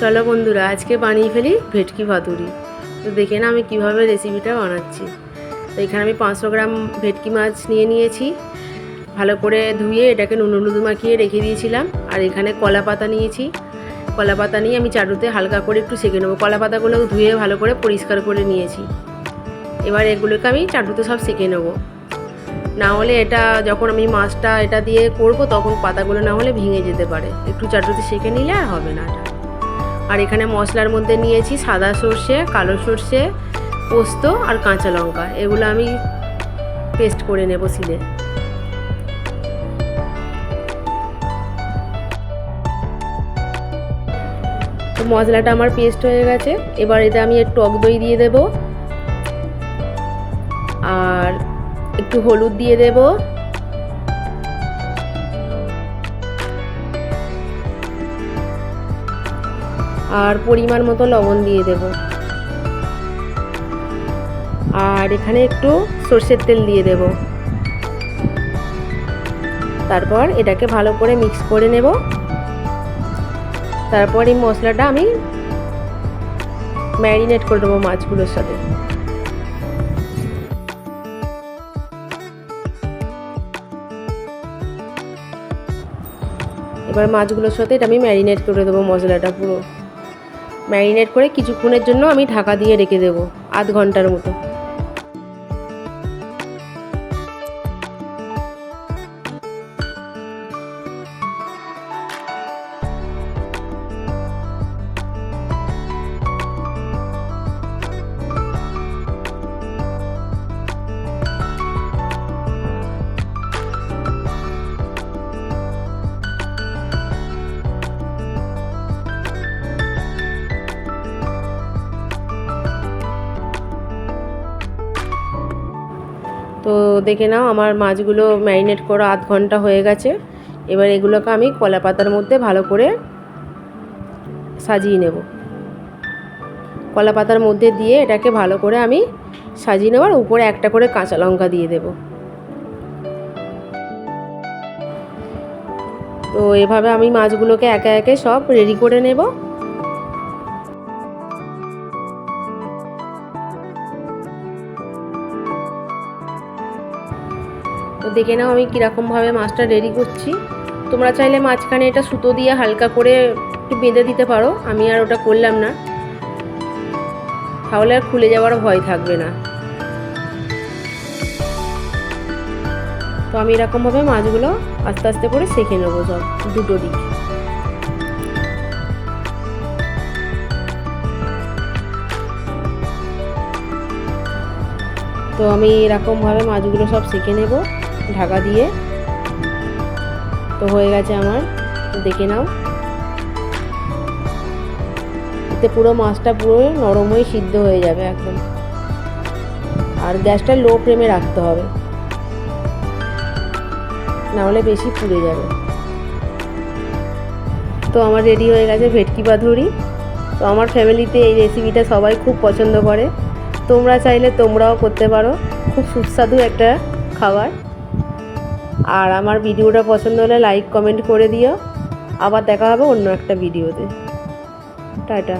চলো বন্ধুরা আজকে বানিয়ে ফেলি ভেটকি পাতুরি। তো দেখে না আমি কিভাবে রেসিপিটা বানাচ্ছি। তো এখানে আমি 500 গ্রাম ভেটকি মাছ নিয়েছি, ভালো করে ধুয়ে এটাকে নুন হলুদ মাখিয়ে রেখে দিয়েছিলাম। আর এখানে কলা পাতা নিয়েছি, কলা পাতা নিয়ে আমি চাটুতে হালকা করে একটু সেঁকে নেবো। কলা পাতাগুলো ধুয়ে ভালো করে পরিষ্কার করে নিয়েছি। এবার এগুলোকে আমি চাটুতে সব সেঁকে নেবো, না হলে এটা যখন আমি মাছটা এটা দিয়ে করব তখন পাতাগুলো না হলে ভেঙে যেতে পারে। একটু চাটুতে সেঁকে নিলে আর হবে না এটা। আর এখানে মশলার মধ্যে নিয়েছি সাদা সর্ষে, কালো সর্ষে, পোস্ত আর কাঁচা লঙ্কা। এগুলো আমি পেস্ট করে নেব শিলে। তো মশলাটা আমার পেস্ট হয়ে গেছে। এবার এটা আমি একটু টক দই দিয়ে দেব, আর একটু হলুদ দিয়ে দেব, আর পরিমাণ মতো লবণ দিয়ে দেব, আর এখানে একটু সরষের তেল দিয়ে দেব। তারপর এটাকে ভালো করে মিক্স করে নেব। তারপর এই মশলাটা আমি ম্যারিনেট করে দেবো মাছগুলোর সাথে। এবার মাছগুলোর সাথে এটা আমি ম্যারিনেট করে দেবো। মশলাটা পুরো ম্যারিনেট করে কিছুক্ষণের জন্য আমি ঢাকা দিয়ে রেখে দেবো, আধ ঘন্টার মতো। তো দেখে নাও আমার মাছগুলো ম্যারিনেট করা আধ ঘন্টা হয়ে গেছে। এবার এগুলোকে আমি কলা পাতার মধ্যে ভালো করে সাজিয়ে নেব। কলা পাতার মধ্যে দিয়ে এটাকে ভালো করে আমি সাজিয়ে নেবার, উপরে একটা করে কাঁচা লঙ্কা দিয়ে দেব। তো এভাবে আমি মাছগুলোকে একে একে সব রেডি করে নেব। তো দেখে নাও আমি কীরকমভাবে মাছটা রেডি করছি। তোমরা চাইলে মাঝখানে এটা সুতো দিয়ে হালকা করে একটু বেঁধে দিতে পারো, আমি আর ওটা করলাম না, তাহলে আর খুলে যাওয়ার ভয় থাকবে না। তো আমি এরকমভাবে মাছগুলো আস্তে আস্তে করে সেঁকে নেবো সব দুটো দিক। তো আমি এরকমভাবে মাছগুলো সব সেঁকে নেব ঢাকা দিয়ে। তো হয়ে গেছে আমার, দেখে নাও। এতে পুরো মাছটা পুরো নরম হয়ে সিদ্ধ হয়ে যাবে একদম। আর গ্যাসটা লো ফ্লেমে রাখতে হবে, নাহলে বেশি পুড়ে যাবে। তো আমার রেডি হয়ে গেছে ভেটকি পাতুরি। তো আমার ফ্যামিলিতে এই রেসিপিটা সবাই খুব পছন্দ করে। তোমরা চাইলে তোমরাও করতে পারো, খুব সুস্বাদু একটা খাবার। আর আমার ভিডিওটা পছন্দ হলে লাইক কমেন্ট করে দিও। আবার দেখা হবে অন্য একটা ভিডিওতে। টাটা।